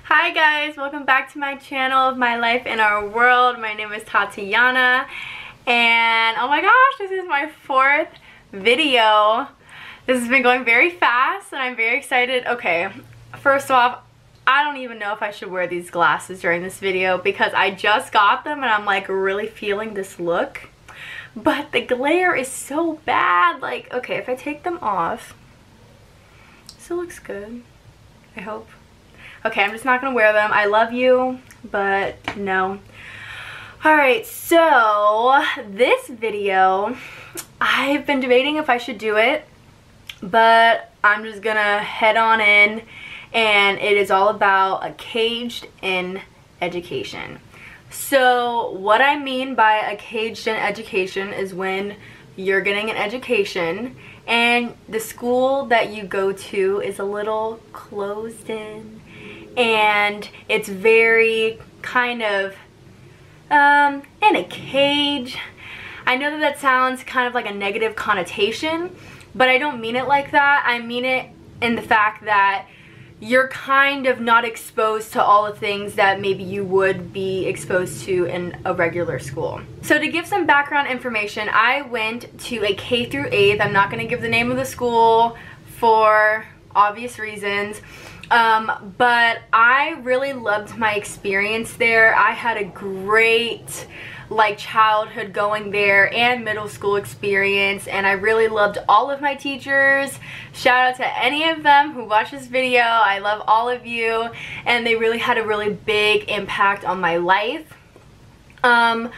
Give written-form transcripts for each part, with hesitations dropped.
Hi guys, welcome back to my channel of My Life in Our World. My name is Tatiana and oh my gosh, this is my 4th video. This has been going very fast and I'm very excited. Okay, first off, I don't even know if I should wear these glasses during this video because I just got them and I'm like really feeling this look. But the glare is so bad. Like, okay, if I take them off, still looks good, I hope. Okay, I'm just not gonna wear them. I love you, but no. Alright, so this video, I've been debating if I should do it, but I'm just gonna head on in, and it is all about a caged in education. So what I mean by a caged in education is when you're getting an education and the school that you go to is a little closed in and it's very kind of in a cage. I know that sounds kind of like a negative connotation, but I don't mean it like that. I mean it in the fact that you're kind of not exposed to all the things that maybe you would be exposed to in a regular school. So to give some background information, I went to a K through 8th. I'm not going to give the name of the school for obvious reasons. But I really loved my experience there. I had a great childhood going there and middle school experience, and I really loved all of my teachers. Shout out to any of them who watch this video. I love all of you, and they really had a really big impact on my life. But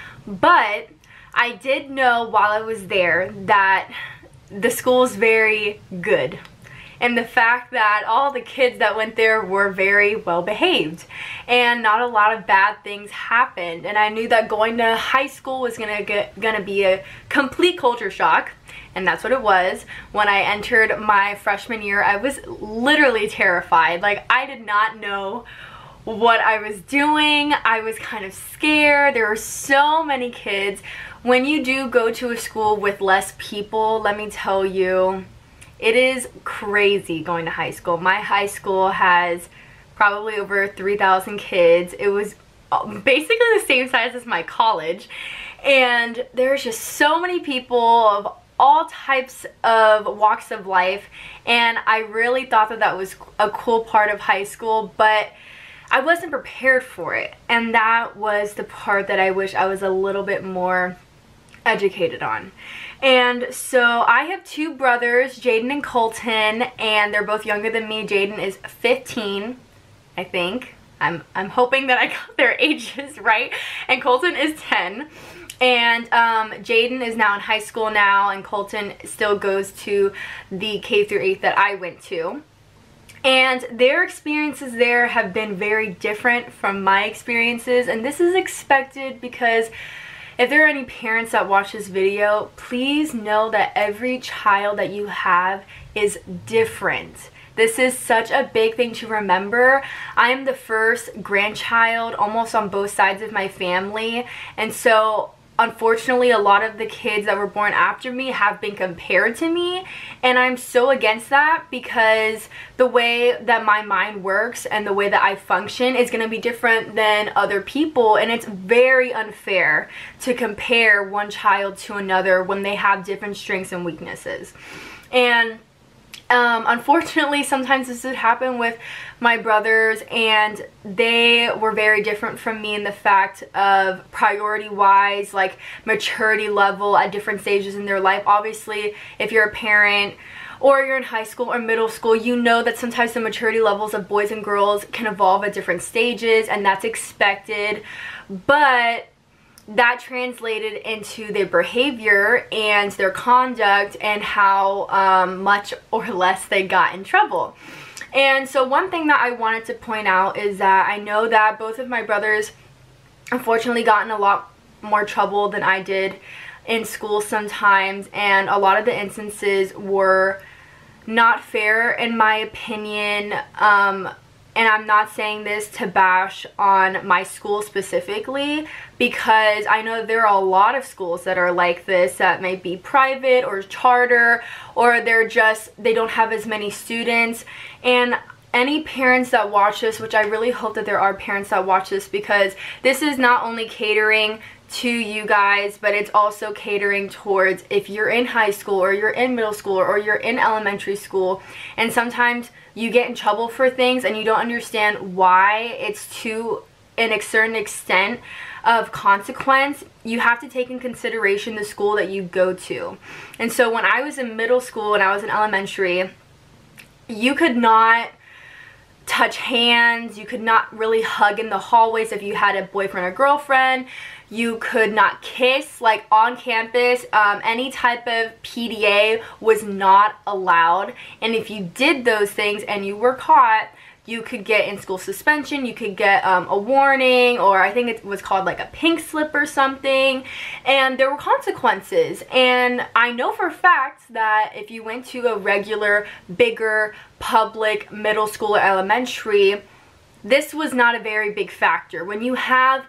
I did know while I was there that the school is very good. And the fact that all the kids that went there were very well behaved and not a lot of bad things happened. And I knew that going to high school was gonna be a complete culture shock, and that's what it was. When I entered my freshman year, I was literally terrified. Like, I did not know what I was doing. I was kind of scared. There were so many kids. When you do go to a school with less people, let me tell you, it is crazy going to high school. My high school has probably over 3,000 kids. It was basically the same size as my college. And there's just so many people of all types of walks of life. And I really thought that that was a cool part of high school, but I wasn't prepared for it. And that was the part that I wish I was a little bit more educated on. And so I have 2 brothers, Jaden and Colton, and they're both younger than me. Jaden is 15, I think. I'm hoping that I got their ages right. And Colton is 10. And Jaden is now in high school now, and Colton still goes to the K through 8 that I went to. And their experiences there have been very different from my experiences, and this is expected because if there are any parents that watch this video, please know that every child that you have is different. This is such a big thing to remember. I am the first grandchild almost on both sides of my family, and so unfortunately a lot of the kids that were born after me have been compared to me, and I'm so against that because the way that my mind works and the way that I function is going to be different than other people, and it's very unfair to compare one child to another when they have different strengths and weaknesses. And unfortunately, sometimes this would happen with my brothers, and they were very different from me in the fact of priority-wise, like maturity level at different stages in their life. Obviously, if you're a parent or you're in high school or middle school, you know that sometimes the maturity levels of boys and girls can evolve at different stages, and that's expected. But that translated into their behavior and their conduct and how much or less they got in trouble. And so one thing that I wanted to point out is that I know that both of my brothers unfortunately got in a lot more trouble than I did in school sometimes, and a lot of the instances were not fair in my opinion. And I'm not saying this to bash on my school specifically, because I know there are a lot of schools that are like this that may be private or charter, or they don't have as many students. And any parents that watch this, which I really hope that there are parents that watch this, because this is not only catering to you guys, but it's also catering towards if you're in high school or you're in middle school or you're in elementary school, and sometimes you get in trouble for things and you don't understand why it's to a certain extent of consequence. You have to take in consideration the school that you go to. And so when I was in middle school and I was in elementary, you could not touch hands, you could not really hug in the hallways if you had a boyfriend or girlfriend, you could not kiss like on campus. Any type of PDA was not allowed, and if you did those things and you were caught, you could get in school suspension, you could get a warning, or I think it was called like a pink slip or something, and there were consequences. And I know for a fact that if you went to a regular, bigger, public middle school or elementary, this was not a very big factor. When you have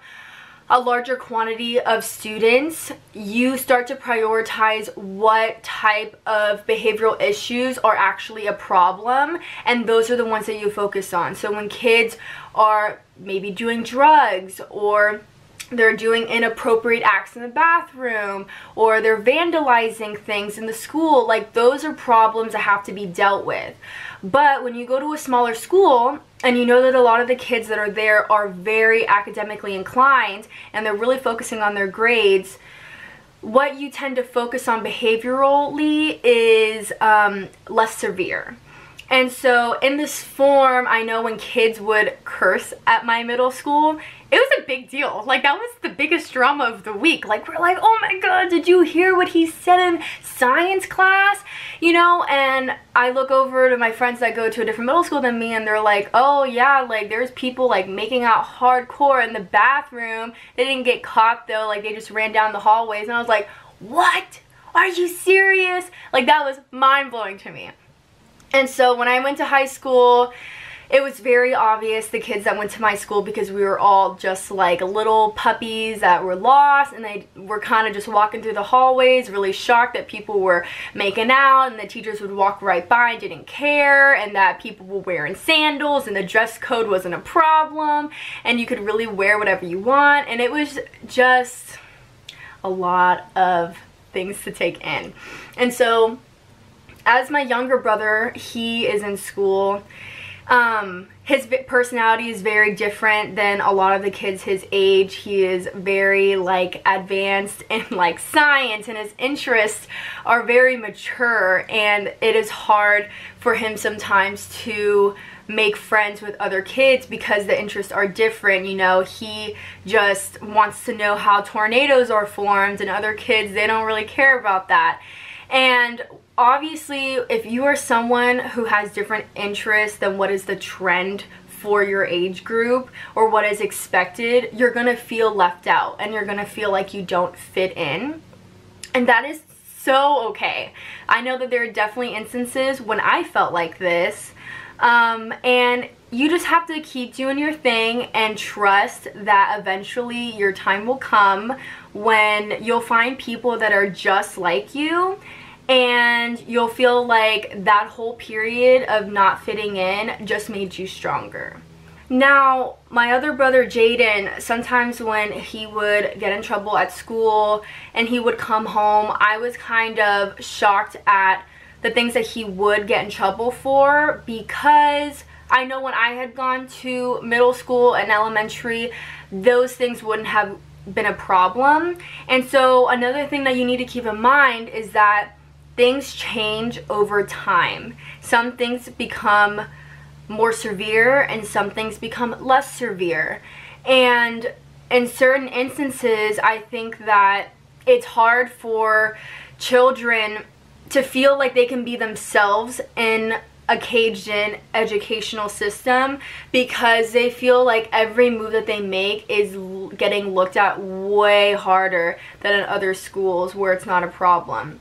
a larger quantity of students, you start to prioritize what type of behavioral issues are actually a problem, and those are the ones that you focus on. So when kids are maybe doing drugs, or they're doing inappropriate acts in the bathroom, or they're vandalizing things in the school, like those are problems that have to be dealt with. But when you go to a smaller school and you know that a lot of the kids that are there are very academically inclined and they're really focusing on their grades, what you tend to focus on behaviorally is less severe. And so in this form, I know when kids would curse at my middle school, it was a big deal. Like, that was the biggest drama of the week. Like, we're like, oh my god, did you hear what he said in science class? You know, and I look over to my friends that go to a different middle school than me, and they're like, oh yeah, like there's people like making out hardcore in the bathroom. They didn't get caught though, like they just ran down the hallways. And I was like, what? Are you serious? Like, that was mind-blowing to me. And so when I went to high school, it was very obvious, the kids that went to my school, because we were all just like little puppies that were lost, and they were kind of just walking through the hallways, really shocked that people were making out, and the teachers would walk right by and didn't care, and that people were wearing sandals, and the dress code wasn't a problem, and you could really wear whatever you want. And it was just a lot of things to take in. And so as my younger brother, he is in school, his personality is very different than a lot of the kids his age. He is very like advanced in like science, and his interests are very mature, and it is hard for him sometimes to make friends with other kids because the interests are different. You know, he just wants to know how tornadoes are formed, and other kids, they don't really care about that. And obviously, if you are someone who has different interests than what is the trend for your age group or what is expected, you're gonna feel left out, and you're gonna feel like you don't fit in. And that is so okay. I know that there are definitely instances when I felt like this, and you just have to keep doing your thing and trust that eventually your time will come when you'll find people that are just like you, and you'll feel like that whole period of not fitting in just made you stronger. Now, my other brother Jaden, sometimes when he would get in trouble at school and he would come home, I was kind of shocked at the things that he would get in trouble for, because I know when I had gone to middle school and elementary, those things wouldn't have been a problem. And so another thing that you need to keep in mind is that things change over time. Some things become more severe and some things become less severe. And in certain instances, I think that it's hard for children to feel like they can be themselves in a caged-in educational system, because they feel like every move that they make is getting looked at way harder than in other schools where it's not a problem.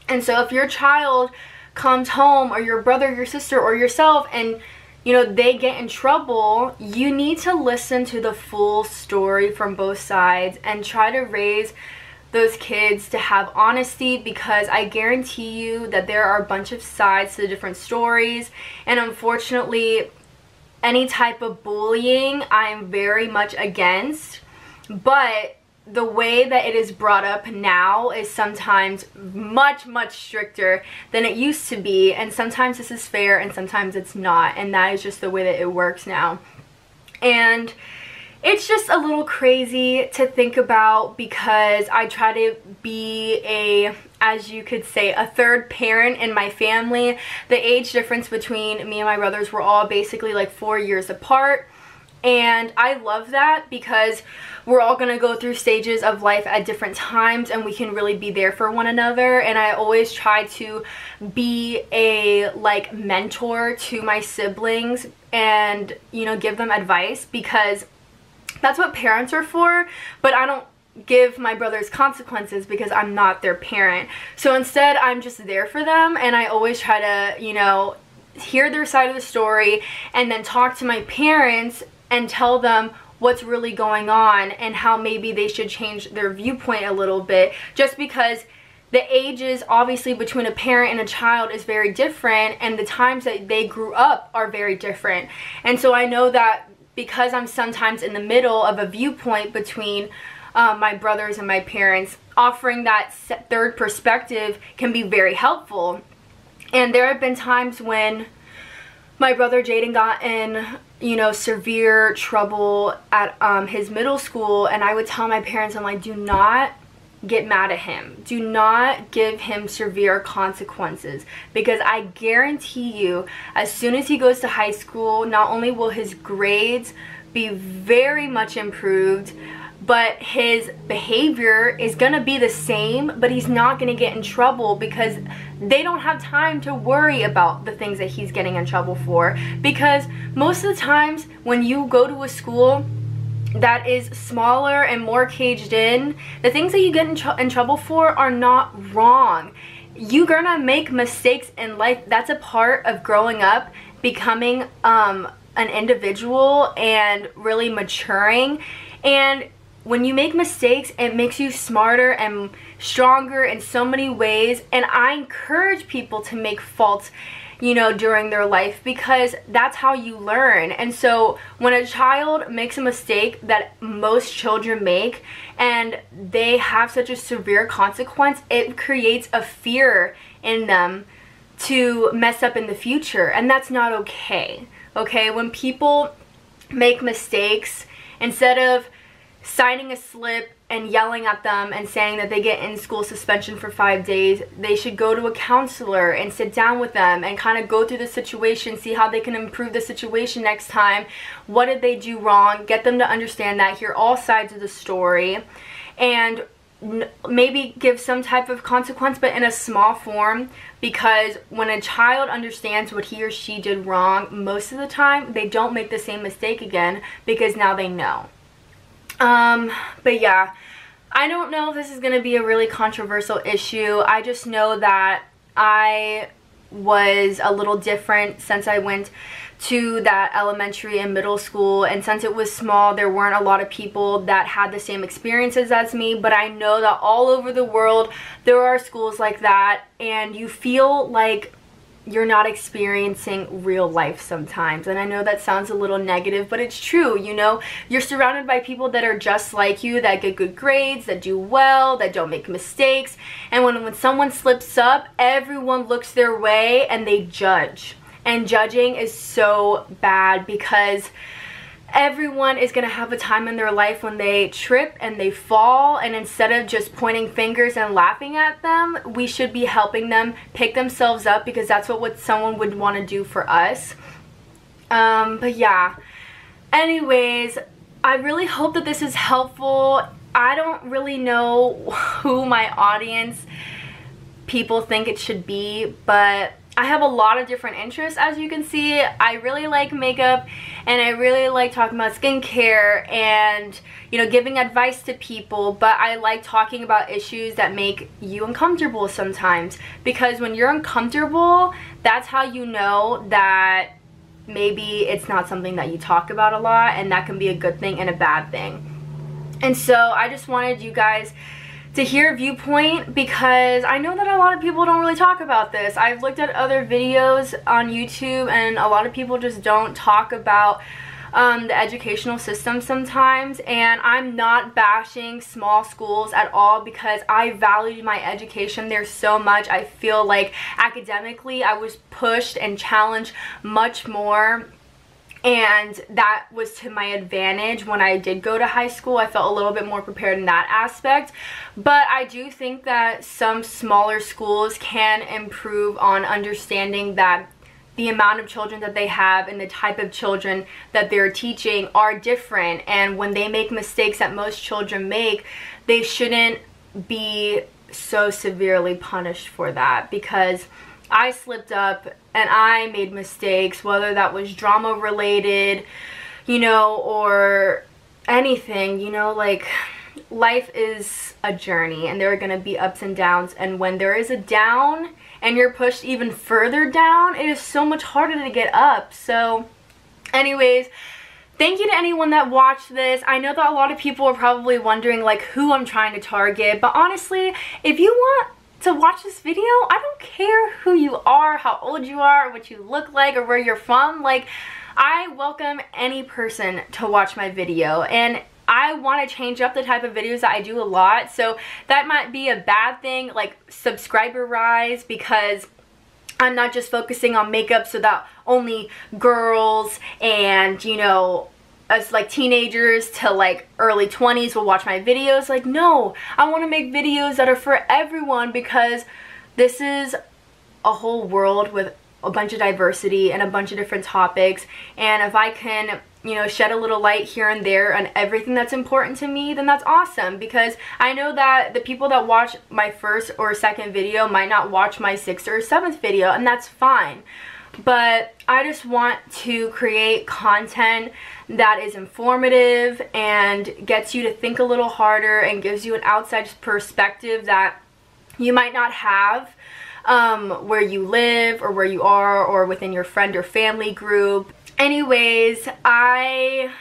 And so if your child comes home, or your brother, your sister, or yourself, and you know they get in trouble, you need to listen to the full story from both sides and try to raise those kids to have honesty, because I guarantee you that there are a bunch of sides to the different stories, and unfortunately any type of bullying I'm very much against, but the way that it is brought up now is sometimes much stricter than it used to be, and sometimes this is fair and sometimes it's not, and that is just the way that it works now. And it's just a little crazy to think about, because I try to be a, as you could say, a third parent in my family. The age difference between me and my brothers, were all basically like 4 years apart. And I love that, because we're all going to go through stages of life at different times, and we can really be there for one another. And I always try to be a like mentor to my siblings and, you know, give them advice, because that's what parents are for. But I don't give my brothers consequences because I'm not their parent. So instead, I'm just there for them, and I always try to, you know, hear their side of the story and then talk to my parents and tell them what's really going on and how maybe they should change their viewpoint a little bit, just because the ages obviously between a parent and a child is very different, and the times that they grew up are very different. And so I know that because I'm sometimes in the middle of a viewpoint between my brothers and my parents, offering that third perspective can be very helpful. And there have been times when my brother Jaden got in, you know, severe trouble at his middle school, and I would tell my parents, I'm like, do not get mad at him. Do not give him severe consequences, because I guarantee you, as soon as he goes to high school, not only will his grades be very much improved, but his behavior is gonna be the same, but he's not gonna get in trouble, because they don't have time to worry about the things that he's getting in trouble for. Because most of the times when you go to a school that is smaller and more caged in, the things that you get in trouble for are not wrong. You're gonna make mistakes in life. That's a part of growing up, becoming an individual and really maturing. And when you make mistakes, it makes you smarter and stronger in so many ways. And I encourage people to make faults, you know, during their life, because that's how you learn. And so when a child makes a mistake that most children make, and they have such a severe consequence, it creates a fear in them to mess up in the future, and that's not okay. Okay, when people make mistakes, instead of signing a slip and yelling at them and saying that they get in-school suspension for 5 days, they should go to a counselor and sit down with them and kind of go through the situation, see how they can improve the situation next time. What did they do wrong? Get them to understand that, hear all sides of the story, and maybe give some type of consequence, but in a small form. Because when a child understands what he or she did wrong, most of the time they don't make the same mistake again, because now they know. But yeah, I don't know if this is going to be a really controversial issue. I just know that I was a little different since I went to that elementary and middle school, and since it was small, there weren't a lot of people that had the same experiences as me. But I know that all over the world there are schools like that, and you feel like you're not experiencing real life sometimes. And I know that sounds a little negative, but it's true. You know, you're surrounded by people that are just like you, that get good grades, that do well, that don't make mistakes. And when someone slips up, everyone looks their way and they judge. And judging is so bad, because everyone is going to have a time in their life when they trip and they fall, and instead of just pointing fingers and laughing at them, we should be helping them pick themselves up, because that's what someone would want to do for us. But yeah, anyways, I really hope that this is helpful. I don't really know who my audience people think it should be, but I have a lot of different interests, as you can see. I really like makeup, and I really like talking about skincare and, you know, giving advice to people, but I like talking about issues that make you uncomfortable sometimes, because when you're uncomfortable, that's how you know that maybe it's not something that you talk about a lot, and that can be a good thing and a bad thing. And so I just wanted you guys to hear a viewpoint, because I know that a lot of people don't really talk about this. I've looked at other videos on YouTube and a lot of people just don't talk about the educational system sometimes, and I'm not bashing small schools at all because I valued my education there so much. I feel like academically I was pushed and challenged much more, and that was to my advantage. When I did go to high school, I felt a little bit more prepared in that aspect. But I do think that some smaller schools can improve on understanding that the amount of children that they have and the type of children that they're teaching are different. And when they make mistakes that most children make, they shouldn't be so severely punished for that, because I slipped up and I made mistakes, whether that was drama related, you know, or anything, you know, like life is a journey and there are going to be ups and downs, and when there is a down and you're pushed even further down, it is so much harder to get up. So anyways, thank you to anyone that watched this. I know that a lot of people are probably wondering like who I'm trying to target, but honestly, if you want to watch this video, I don't care who you are, how old you are, what you look like, or where you're from. Like, I welcome any person to watch my video, and I want to change up the type of videos that I do a lot. So that might be a bad thing, like subscriber rise, because I'm not just focusing on makeup so that only girls and, you know, us like teenagers to like early 20s will watch my videos. Like, no, I want to make videos that are for everyone, because this is a whole world with a bunch of diversity and a bunch of different topics, and if I can, you know, shed a little light here and there on everything that's important to me, then that's awesome. Because I know that the people that watch my first or second video might not watch my sixth or seventh video, and that's fine. But I just want to create content that is informative and gets you to think a little harder and gives you an outside perspective that you might not have where you live or where you are or within your friend or family group. Anyways, I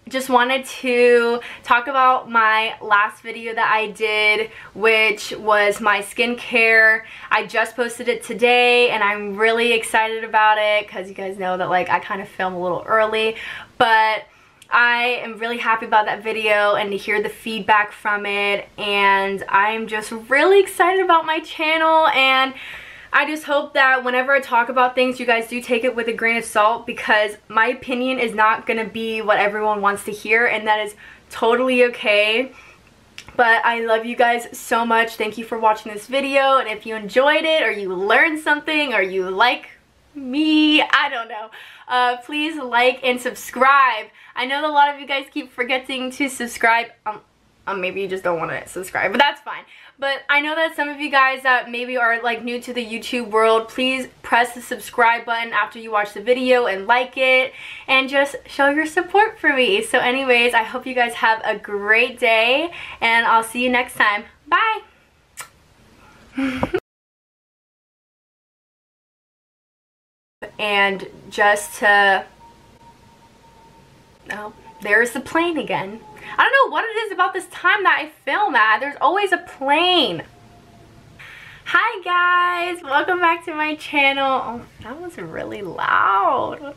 just wanted to talk about my last video that I did, which was my skincare. I just posted it today and I'm really excited about it because you guys know that like I kind of film a little early, but I am really happy about that video and to hear the feedback from it, and I'm just really excited about my channel, and I just hope that whenever I talk about things, you guys do take it with a grain of salt, because my opinion is not going to be what everyone wants to hear, and that is totally okay. But I love you guys so much. Thank you for watching this video, and if you enjoyed it or you learned something or you like me, I don't know, please like and subscribe. I know that a lot of you guys keep forgetting to subscribe. Maybe you just don't want to subscribe, but that's fine. But I know that some of you guys that maybe are like new to the YouTube world, please press the subscribe button after you watch the video and like it, and just show your support for me. So anyways, I hope you guys have a great day, and I'll see you next time. Bye! And just to... oh, there's the plane again. I don't know what it is about this time that I film at. There's always a plane. Hi guys, welcome back to my channel. Oh, that was really loud.